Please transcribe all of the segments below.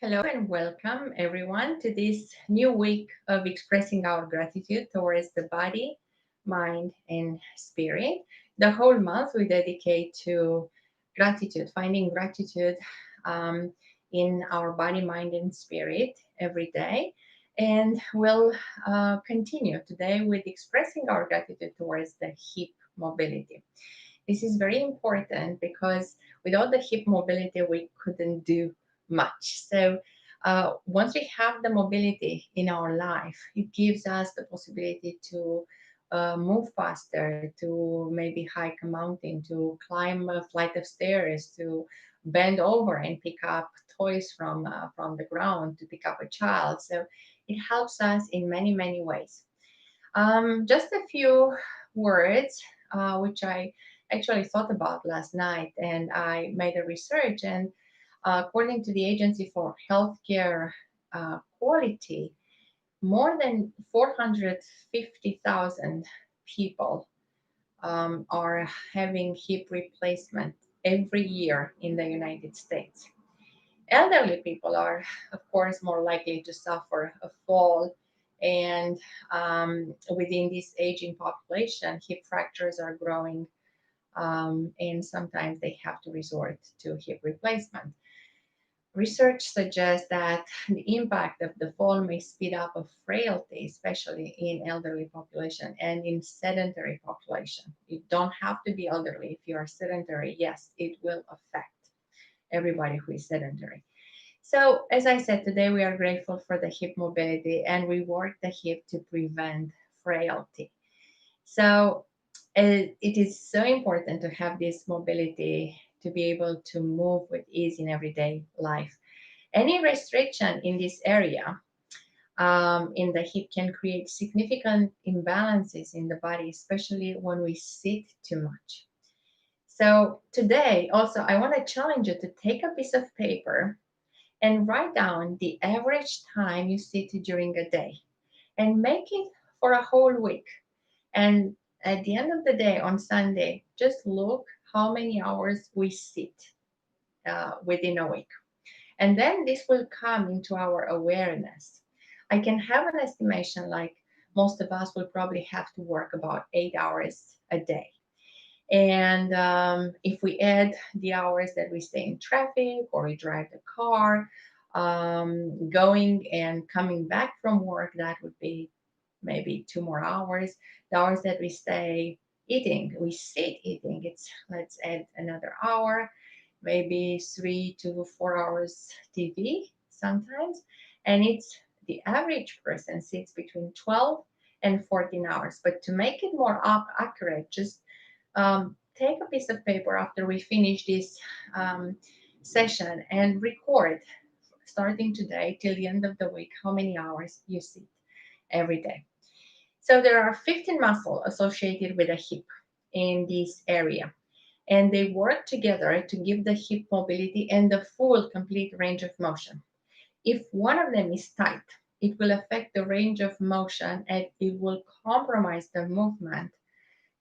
Hello and welcome everyone to this new week of expressing our gratitude towards the body, mind, and spirit. The whole month we dedicate to gratitude, finding gratitude um, in our body, mind, and spirit every day. And we'll continue today with expressing our gratitude towards the hip mobility. This is very important because without the hip mobility, we couldn't do much. So, once we have the mobility in our life, it gives us the possibility to move faster, to maybe hike a mountain, to climb a flight of stairs, to bend over and pick up toys from the ground, to pick up a child. So, it helps us in many ways. Just a few words, which I actually thought about last night, and I made a research. And according to the Agency for Healthcare Quality, more than 450,000 people are having hip replacement every year in the United States. Elderly people are, of course, more likely to suffer a fall. And within this aging population, hip fractures are growing, and sometimes they have to resort to hip replacement. Research suggests that the impact of the fall may speed up of frailty, especially in elderly population and in sedentary population. You don't have to be elderly. If you are sedentary, yes, it will affect everybody who is sedentary. So, as I said, today we are grateful for the hip mobility and we work the hip to prevent frailty. So, it is so important to have this mobility to be able to move with ease in everyday life. Any restriction in this area in the hip can create significant imbalances in the body, especially when we sit too much. So, today also, I want to challenge you to take a piece of paper and write down the average time you sit during a day and make it for a whole week. And at the end of the day on Sunday, just look how many hours we sit within a week. And then this will come into our awareness. I can have an estimation like most of us will probably have to work about 8 hours a day. And if we add the hours that we stay in traffic or we drive the car, going and coming back from work, that would be maybe 2 more hours. The hours that we stay eating, we sit eating, it's let's add another hour, maybe 3 to 4 hours TV sometimes. And it's the average person sits between 12 and 14 hours. But to make it more accurate, just take a piece of paper after we finish this um, session and record starting today till the end of the week how many hours you sit every day. So there are 15 muscles associated with the hip in this area, and they work together to give the hip mobility and the full complete range of motion. If one of them is tight, it will affect the range of motion and it will compromise the movement.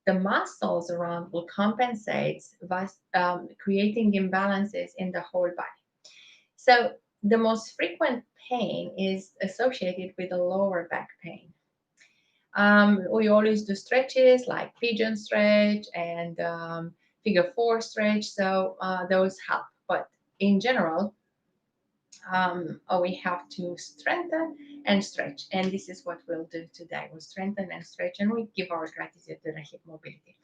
The muscles around will compensate, creating imbalances in the whole body. So the most frequent pain is associated with the lower back pain. We always do stretches like pigeon stretch and figure four stretch, so those help. But in general, we have to strengthen and stretch, and this is what we'll do today. We'll strengthen and stretch, and we give our gratitude to the hip mobility.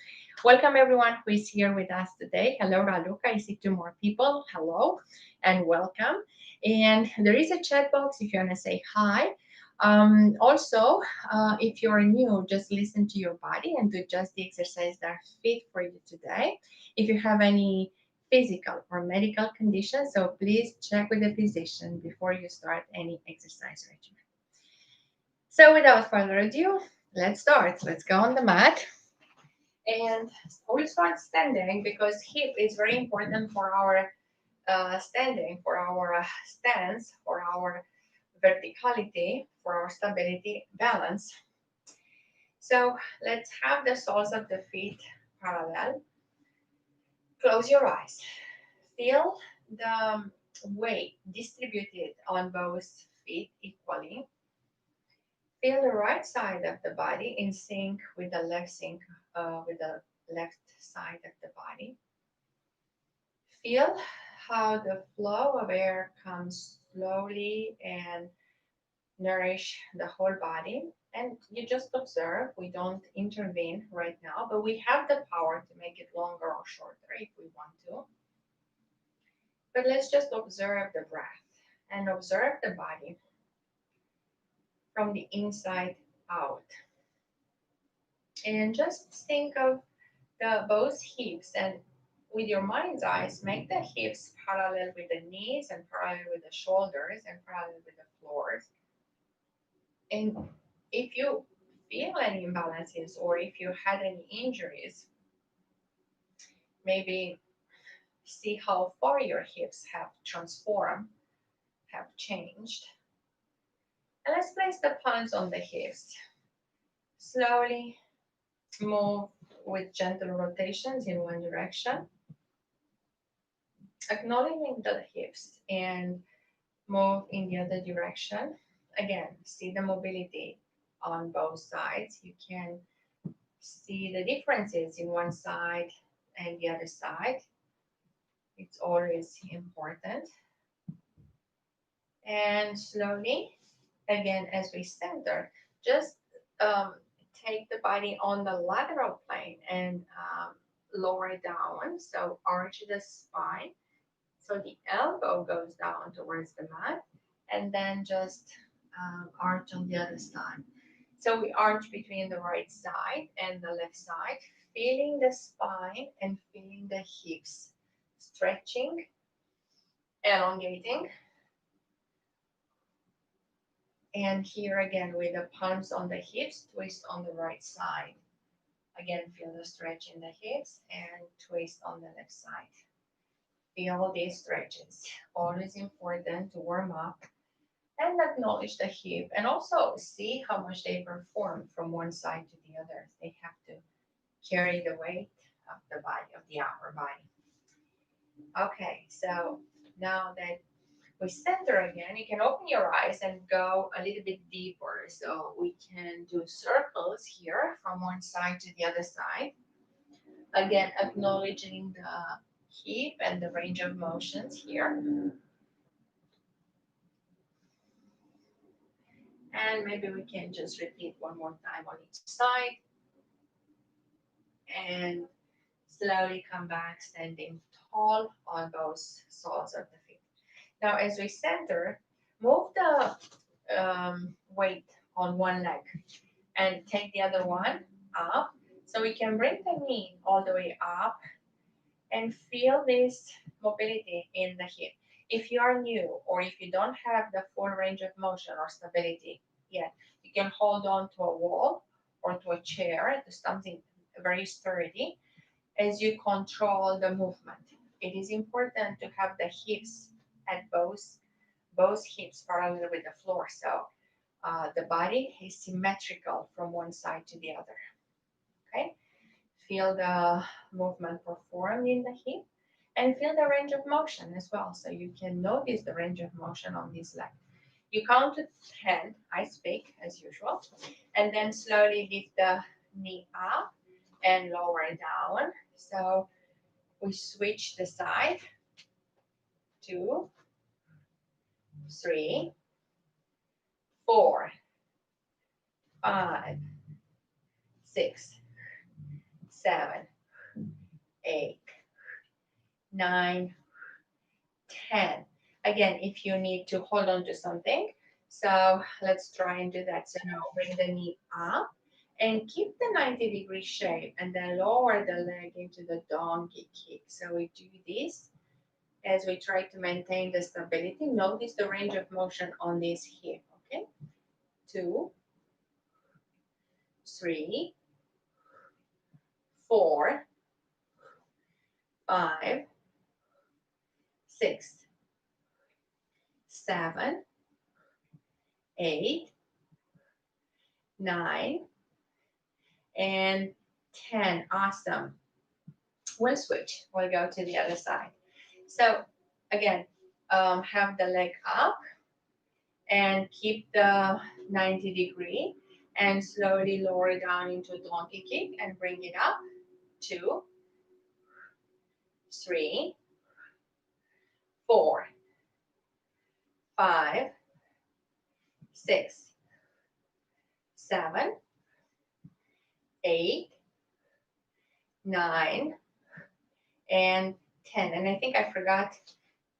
Welcome everyone who is here with us today. Hello, Raluca. I see two more people. Hello and welcome. And there is a chat box if you want to say hi. Also, if you're new, just listen to your body and do just the exercise that are fit for you today. If you have any physical or medical conditions, so please check with the physician before you start any exercise regimen. So without further ado, let's start. Let's go on the mat. And we'll start standing because hip is very important for our standing, for our stance, for our verticality, for our stability, balance. So let's have the soles of the feet parallel. Close your eyes. Feel the weight distributed on both feet equally. Feel the right side of the body in sync with the with the left side of the body. Feel how the flow of air comes slowly and nourish the whole body. And you just observe. We don't intervene right now, but we have the power to make it longer or shorter if we want to. But let's just observe the breath and observe the body from the inside out. And just think of the both hips, and with your mind's eyes, make the hips parallel with the knees and parallel with the shoulders and parallel with the floors. And if you feel any imbalances or if you had any injuries, maybe see how far your hips have transformed, have changed. And let's place the palms on the hips. Slowly move with gentle rotations in one direction, acknowledging the hips and move in the other direction. Again, see the mobility on both sides. You can see the differences in one side and the other side. It's always important. And slowly, again, as we center, just um, take the body on the lateral plane and lower down. So arch the spine. So the elbow goes down towards the mat, and then just arch on the other side. So we arch between the right side and the left side, feeling the spine and feeling the hips stretching, elongating. And here again with the palms on the hips, twist on the right side. Again, feel the stretch in the hips and twist on the left side. Feel these stretches. Always important to warm up and acknowledge the hip and also see how much they perform from one side to the other. They have to carry the weight of the body, of the upper body. Okay, so now that we center again, you can open your eyes and go a little bit deeper. So we can do circles here from one side to the other side. Again, acknowledging the hip and the range of motions here. And maybe we can just repeat one more time on each side. And slowly come back standing tall on both soles of the feet. Now, as we center, move the weight on one leg and take the other one up. So we can bring the knee all the way up and feel this mobility in the hip. If you are new or if you don't have the full range of motion or stability yet, you can hold on to a wall or to a chair, to something very sturdy as you control the movement. It is important to have the hips at both hips parallel with the floor. So the body is symmetrical from one side to the other. Okay, feel the movement performed in the hip and feel the range of motion as well. So you can notice the range of motion on this leg. You count to 10, I speak as usual, and then slowly lift the knee up and lower down. So we switch the side. 2, 3, 4, 5, 6, 7, 8, 9, 10. Again, if you need to hold on to something, so let's try and do that. So now bring the knee up and keep the 90-degree shape and then lower the leg into the donkey kick. So we do this as we try to maintain the stability. Notice the range of motion on this hip, okay? 2, 3, 4, 5, 6, 7, 8, 9, and 10. Awesome. We'll switch. We'll go to the other side. So again, have the leg up and keep the 90 degree and slowly lower down into donkey kick and bring it up. 2, 3, 4, 5, 6, 7, 8, 9, and 10. And I think I forgot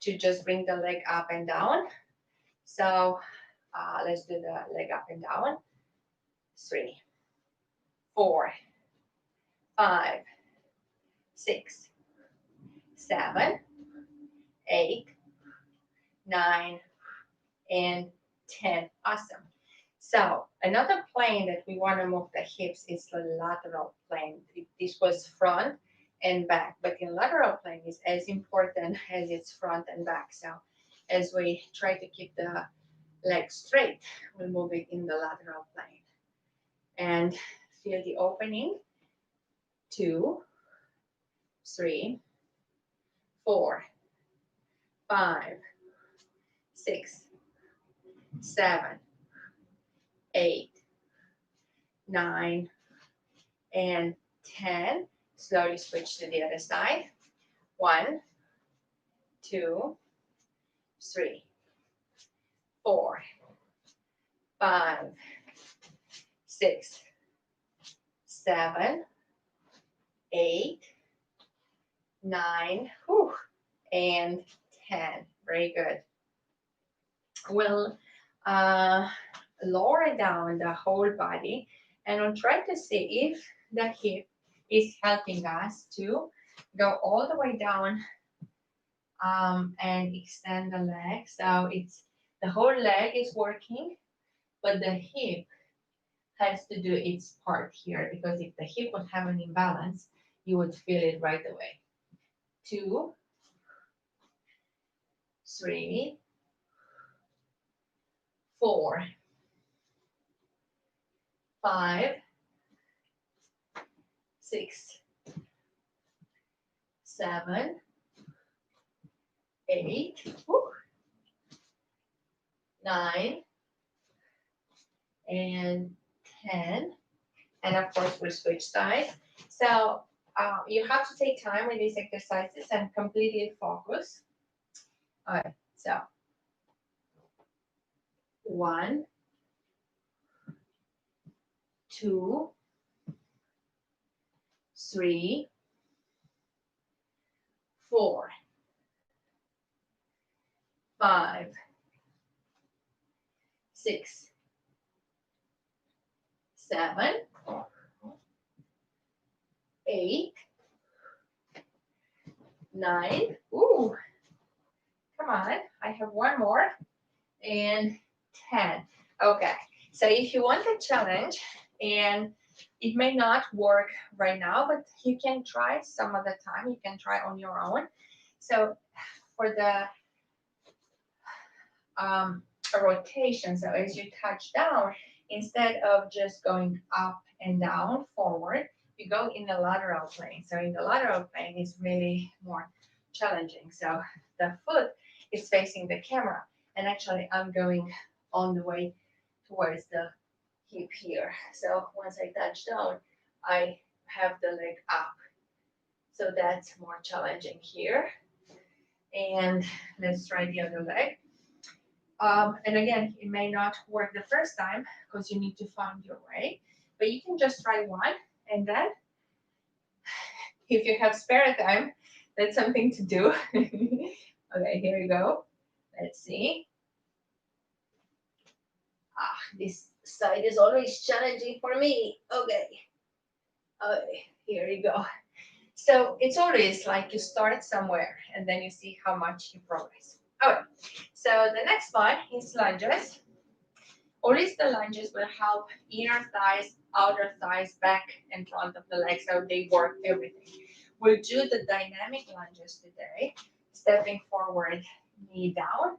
to just bring the leg up and down. So let's do the leg up and down. 3, 4, 5, 6, 7, 8, 9, and 10. Awesome. So another plane that we want to move the hips is the lateral plane. This was front and back, but in lateral plane is as important as its front and back. So as we try to keep the leg straight, we move it in the lateral plane. And feel the opening. 2, 3, 4, 5, 6, 7, 8, 9, and 10. Slowly switch to the other side. 1, 2, 3, 4, 5, 6, 7, 8, 9, and 10. Very good. We'll lower down the whole body and we'll try to see if the hip is helping us to go all the way down and extend the leg. So it's the whole leg is working, but the hip has to do its part here, because if the hip would have an imbalance, you would feel it right away. 2, 3, 4, 5, 6, 7, 8, 9, and 10. And of course, we'll switch sides. So you have to take time with these exercises and completely focus. All right, so 1, 2, 3, 4, 5, 6, 7, 8, 9. Ooh, come on. I have one more. And 10. Okay. So if you want a challenge, and it may not work right now, but you can try some other time. You can try on your own. So for the rotation, so as you touch down, instead of just going up and down forward, you go in the lateral plane. So in the lateral plane is really more challenging. So the foot is facing the camera, and actually I'm going on the way towards the hip here. So once I touch down, I have the leg up. So that's more challenging here. And let's try the other leg. And again, it may not work the first time because you need to find your way, but you can just try one, and then if you have spare time, that's something to do. Okay, here you go. Let's see. This side is always challenging for me. Okay, here you go. So it's always like you start somewhere and then you see how much you progress. Okay, so the next one is lunges. Always the lunges will help inner thighs, outer thighs, back and front of the leg, so they work everything. We'll do the dynamic lunges today, stepping forward, knee down,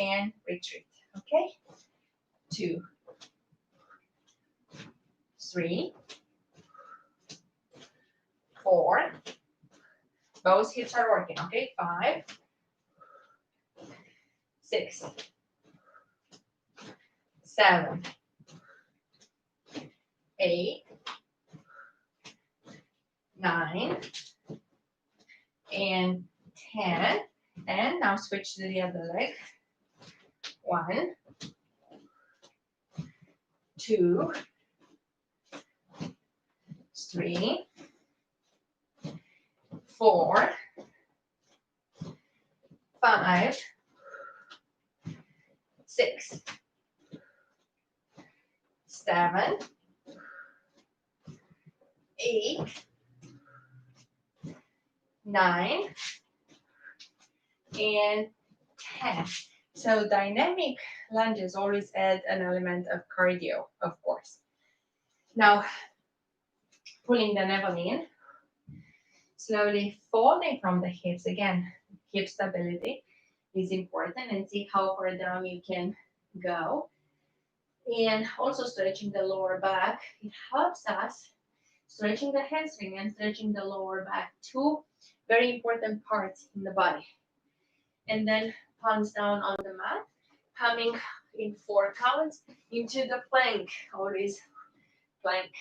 and retreat. Okay? 2, 3, 4. Both hips are working. Okay? 5, 6, 7, 8, 9, and 10. And now switch to the other leg. 1, 2, 3, 4, 5, 6, 7, 8, 9, and 10. So dynamic lunges always add an element of cardio, of course. Now, pulling the navel in, slowly folding from the hips. Again, hip stability is important, and see how far down you can go. And also stretching the lower back. It helps us stretching the hamstring and stretching the lower back. Two very important parts in the body. And then palms down on the mat, coming in 4 counts into the plank. Always plank.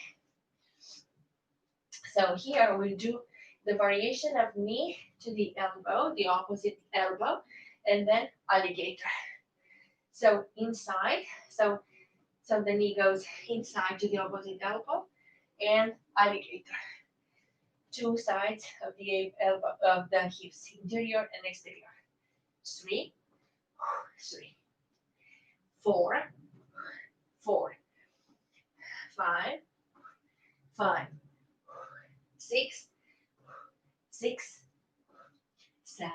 So here we do the variation of knee to the elbow, the opposite elbow, and then alligator. So inside, so the knee goes inside to the opposite elbow, and alligator. 2 sides of the elbow of the hips, interior and exterior. 3, 3, 4, 4, 5, 5, 6, 6, 7,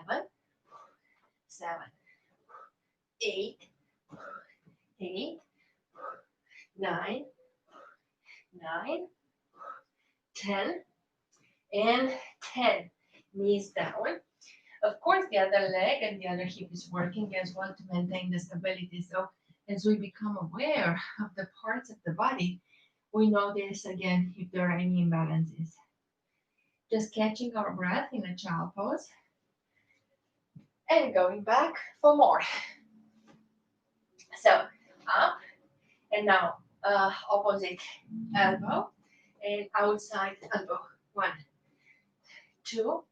7, 8, 8, 9, 9, 10, and 10. Knees down. Of course, the other leg and the other hip is working as well to maintain the stability. So as we become aware of the parts of the body, we notice again if there are any imbalances. Just catching our breath in a child pose and going back for more. So up and now opposite elbow and outside elbow. 1, 2,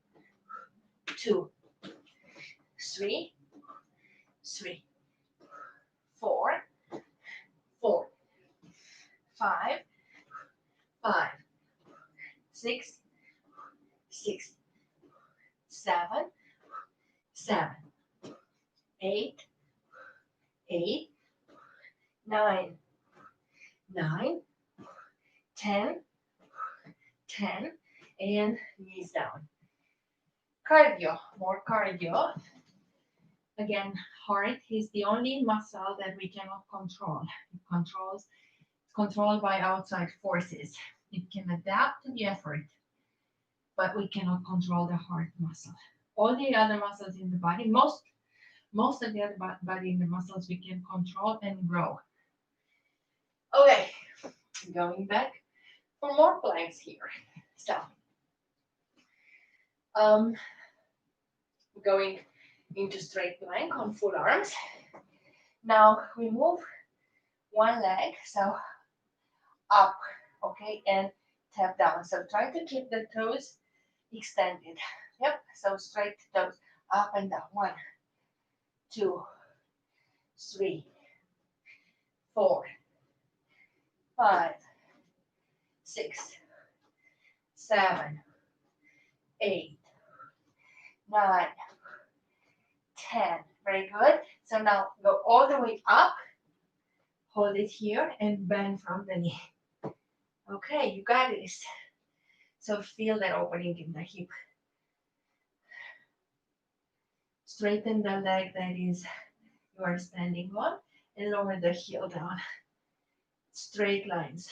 2, 3, 3, 4, 4, 5, 5, 6, 6, 7, 7, 8, 8, 9, 9, 10, 10, and knees down. Cardio, more cardio. Again, heart is the only muscle that we cannot control. It's controlled by outside forces. It can adapt to the effort, but we cannot control the heart muscle. All the other muscles in the body, most of the other body in the muscles we can control and grow. Okay, going back for more planks here. So, going into straight plank on full arms. Now we move one leg, so up, okay, and tap down. So try to keep the toes extended. Yep, so straight toes, up and down. 1, 2, 3, 4, 5, 6, 7, 8, 9, 10. Very good. So now go all the way up, hold it here, and bend from the knee. Okay, you got this. So feel that opening in the hip. Straighten the leg that is you are standing on and lower the heel down. Straight lines.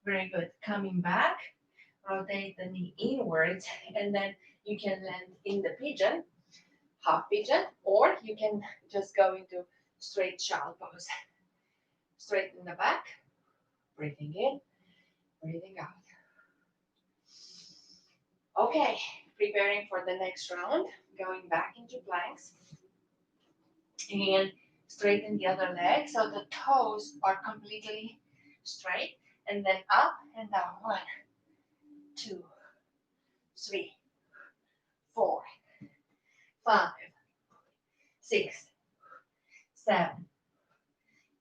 Very good. Coming back, rotate the knee inwards, and then you can land in the pigeon, half pigeon, or you can just go into straight child pose. Straighten the back, breathing in, breathing out. Okay, preparing for the next round, going back into planks. And straighten the other leg so the toes are completely straight. And then up and down. 1, 2, 3, 4, 5, 6, 7,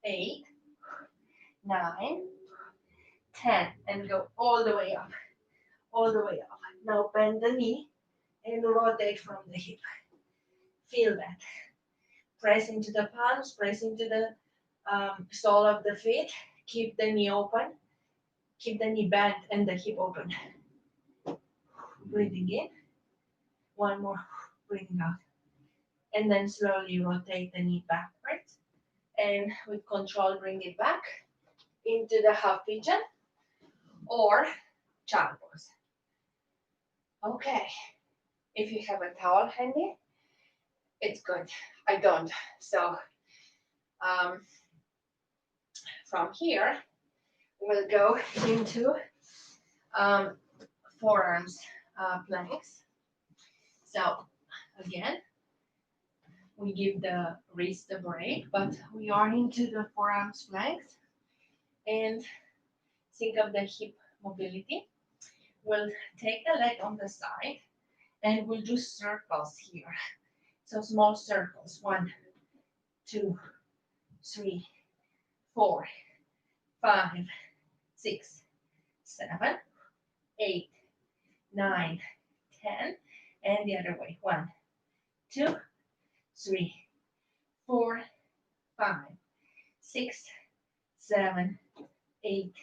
8, 9, 10. And go all the way up. All the way up. Now bend the knee and rotate from the hip. Feel that. Press into the palms, press into the sole of the feet. Keep the knee open. Keep the knee bent and the hip open. Breathing in. One more. Breathing out. And then slowly rotate the knee backwards. And with control, bring it back into the half pigeon or child pose. Okay. If you have a towel handy, it's good. I don't. So um, from here, we'll go into um, forearms planks. So again, we give the wrist a break, but we are into the forearms planks. And think of the hip mobility. We'll take the leg on the side and we'll do circles here. So small circles. 1, 2, 3, 4, 5, 6, 7, 8, 9, 10. And the other way. 1, 2, 3, 4, 5, 6, 7, 8,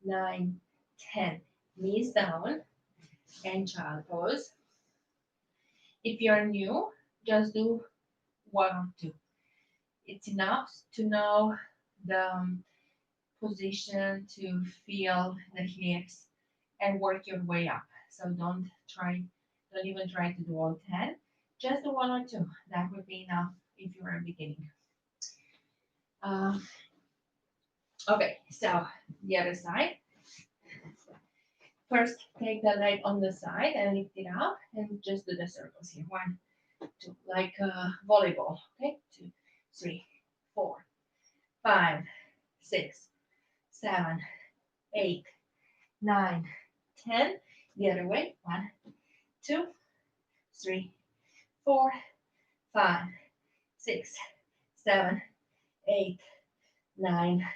9, 10. Knees down and child pose. If you're new, just do 1 or 2. It's enough to know the position, to feel the hips and work your way up. So don't even try to do all 10. Just do 1 or 2. That would be enough if you're beginning. Okay, so the other side. First, take the leg on the side and lift it up and just do the circles here. 1, 2, like volleyball. Okay, 2, 3, 4, 5, 6, 7, 8, 9, 10. The other way. 1, 2, 3, 4, 5, 6, 7, 8, 9,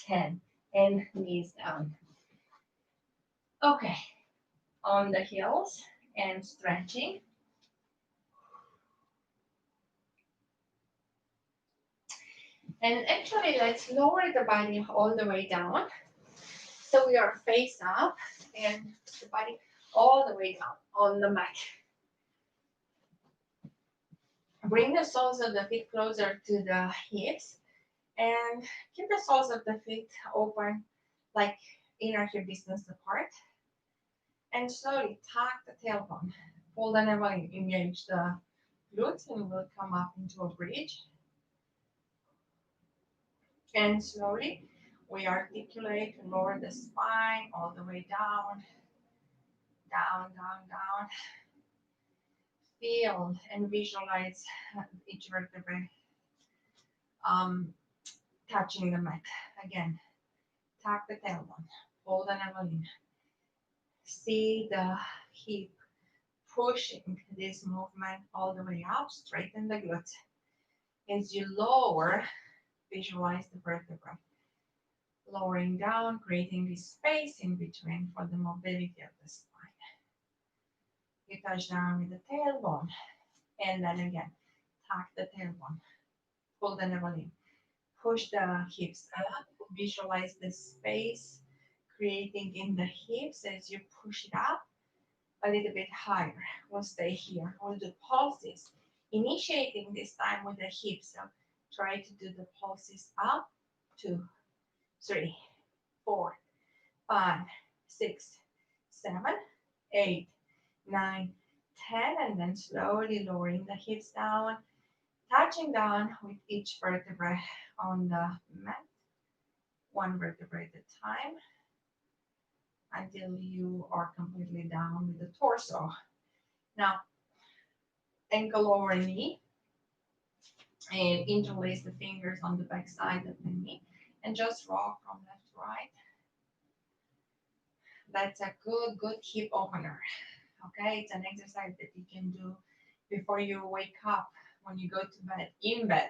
10. And knees down. Okay, on the heels and stretching. And actually, let's lower the body all the way down. So we are face up and the body all the way down on the mat. Bring the soles of the feet closer to the hips and keep the soles of the feet open, like inner hip distance apart. And slowly tuck the tailbone. Pull the navel in, engage the glutes, and we'll come up into a bridge. And slowly we articulate and lower the spine all the way down, down, down, down. Feel and visualize each vertebrae touching the mat. Again, tuck the tailbone, pull the navel in. See the hip pushing this movement all the way up, straighten the glutes. As you lower, visualize the vertebrae. Lowering down, creating this space in between for the mobility of the spine. You touch down with the tailbone, and then again, tuck the tailbone, pull the navel in, push the hips up, visualize the space creating in the hips as you push it up a little bit higher. We'll stay here. We'll do pulses, initiating this time with the hips. So try to do the pulses up, 2, 3, 4, 5, 6, 7, 8, 9, 10, and then slowly lowering the hips down, touching down with each vertebra on the mat, 1 vertebra at a time, until you are completely down with the torso. Now, ankle over knee, And interlace the fingers on the back side of the knee and just rock from left to right. That's a good hip opener. Okay, it's an exercise that you can do before you wake up, when you go to bed, in bed,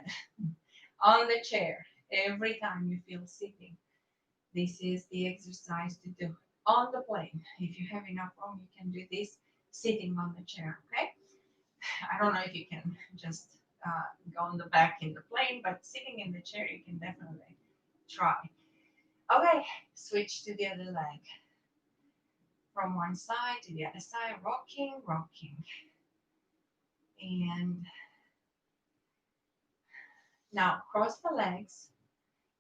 on the chair, every time you feel sitting. This is the exercise to do on the plane. If you have enough room, you can do this sitting on the chair. Okay, I don't know if you can just go on the back in the plane, but sitting in the chair, you can definitely try. Okay, switch to the other leg. From one side to the other side, rocking, rocking. And now cross the legs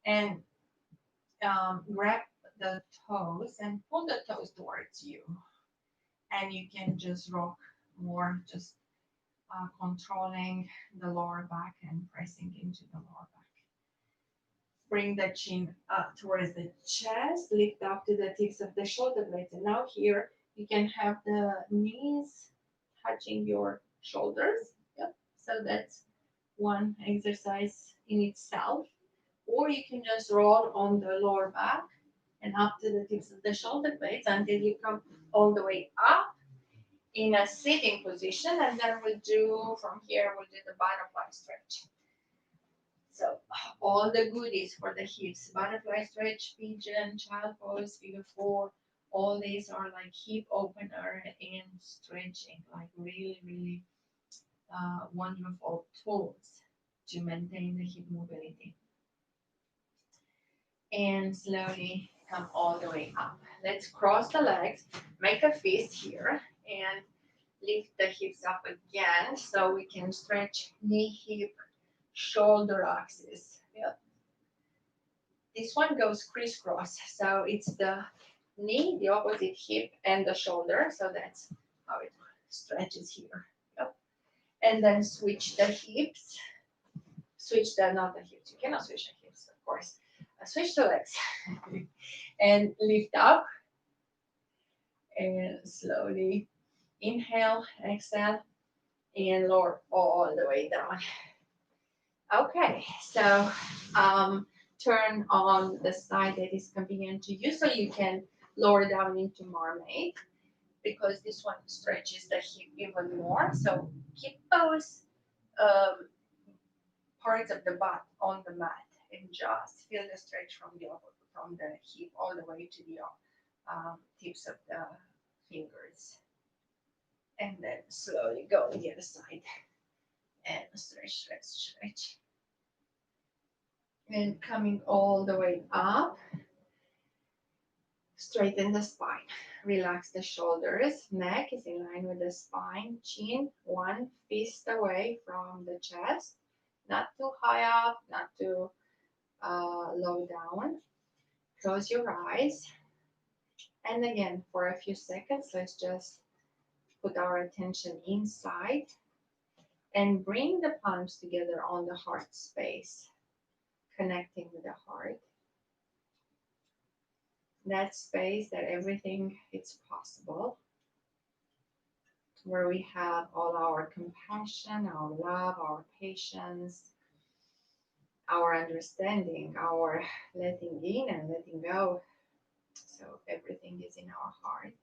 and grab the toes and pull the toes towards you. And you can just rock more, just controlling the lower back and pressing into the lower back. Bring the chin up towards the chest, lift up to the tips of the shoulder blades. And now here you can have the knees touching your shoulders. Yep. So that's one exercise in itself. Or you can just roll on the lower back and up to the tips of the shoulder blades until you come all the way up in a sitting position. And then we'll do from here, we'll do the butterfly stretch. So all the goodies for the hips, butterfly stretch, pigeon, child pose, figure four, all these are like hip opener and stretching, like really wonderful tools to maintain the hip mobility. And slowly come all the way up. Let's cross the legs, make a fist here, and lift the hips up again so we can stretch knee, hip, shoulder axis. Yep. This one goes crisscross, so it's the knee, the opposite hip, and the shoulder. So that's how it stretches here. Yep. And then switch the hips. Switch the not the hips. You cannot switch the hips, of course. Switch the legs and lift up and slowly inhale, exhale, and lower all the way down. Okay, so turn on the side that is convenient to you so you can lower down into mermaid because this one stretches the hip even more. So keep those um, parts of the butt on the mat and just feel the stretch from the hip all the way to the tips of the fingers. And then slowly go on the other side and stretch, stretch, stretch. And coming all the way up, straighten the spine. Relax the shoulders. Neck is in line with the spine. Chin one fist away from the chest. Not too high up, not too low down. Close your eyes. And again, for a few seconds, let's just put our attention inside and bring the palms together on the heart space, connecting with the heart. That space that everything is possible, where we have all our compassion, our love, our patience, our understanding, our letting in and letting go. So everything is in our heart.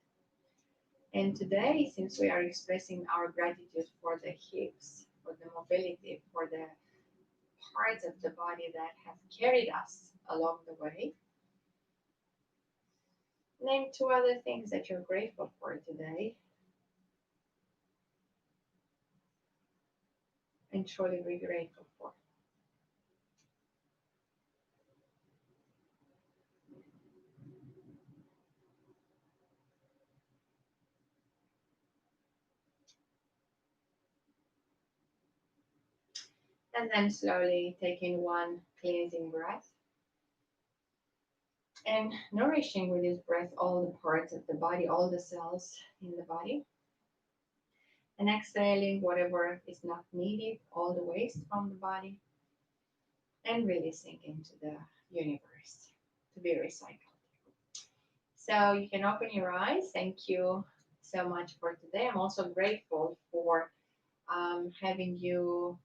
And today, since we are expressing our gratitude for the hips, for the mobility, for the parts of the body that have carried us along the way, name two other things that you're grateful for today and truly be grateful for. And then slowly taking one cleansing breath and nourishing with this breath all the parts of the body, all the cells in the body. And exhaling whatever is not needed, all the waste from the body, and releasing into the universe to be recycled. So you can open your eyes. Thank you so much for today. I'm also grateful for having you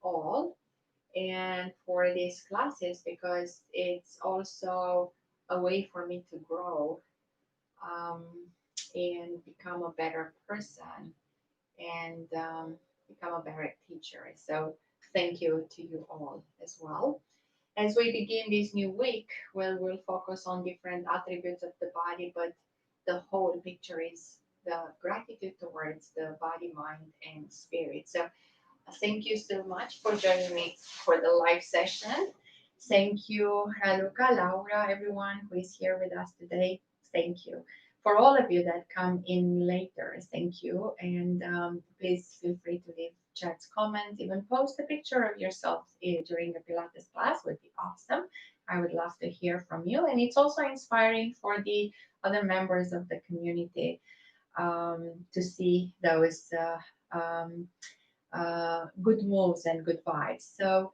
all. and for these classes because it's also a way for me to grow, um, and become a better person, and become a better teacher. So thank you to you all as well. As we begin this new week, we'll focus on different attributes of the body, but the whole picture is the gratitude towards the body, mind, and spirit. So thank you so much for joining me for the live session. Thank you, Raluca, Laura, everyone who is here with us today. Thank you. For all of you that come in later, thank you. And please feel free to leave chats, comments, even post a picture of yourself during the Pilates class would be awesome. I would love to hear from you. And it's also inspiring for the other members of the community to see those good moves and good vibes. So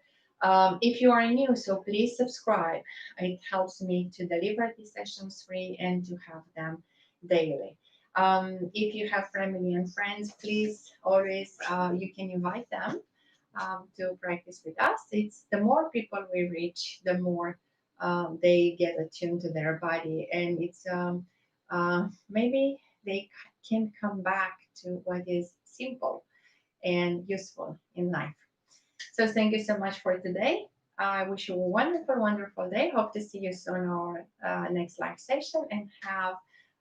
if you are new, so please subscribe. It helps me to deliver these sessions free and to have them daily. If you have family and friends, please always you can invite them to practice with us. It's the more people we reach, the more they get attuned to their body, and it's maybe they can come back to what is simple and useful in life. So thank you so much for today. I wish you a wonderful, wonderful day. Hope to see you soon on our next live session and have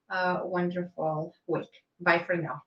a wonderful week. Bye for now.